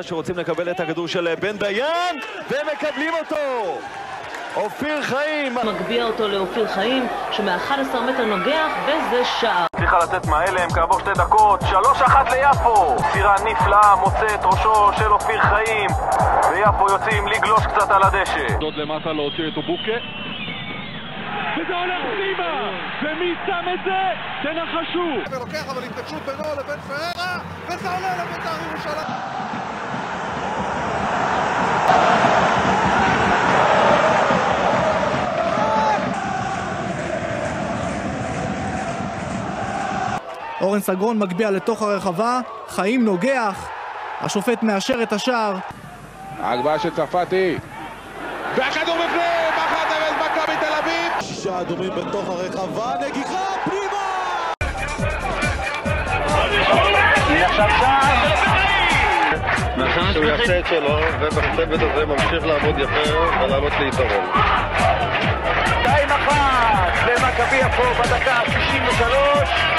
שרוצים לקבל את הכדור של בן דיין ומקבלים אותו. אופיר חיים מגביה אותו לאופיר חיים שמ-11 מטר נוגח וזה שער. צריכה לצאת מההלם כעבור 2 דקות. 3-1 ליפו. סירה נפלאה מוצא את ראשו של אופיר חיים ויפו יוצאים לגלוש קצת על הדשא. עוד למטה להוציא את אובוקה וזה הולך פנימה ומי שם את זה? תנחשו. ולוקח אבל התנגשות בינו לבין פררה וזה עולה לבית"ר ירושלים. אורן סגרון מגביה לתוך הרחבה, חיים נוגח, השופט מאשר את השער. ההגבהה של צרפתי והכדור בפנים, 1-0 מכבי תל אביב. 6 אדומים בתוך הרחבה, נגיחה פנימה! עכשיו שער שהוא יעשה את שלו ובצוות הזה ממשיך לעבוד יפה ולעלות ליתרון. 2-1 למכבי יפו בדקה ה-63.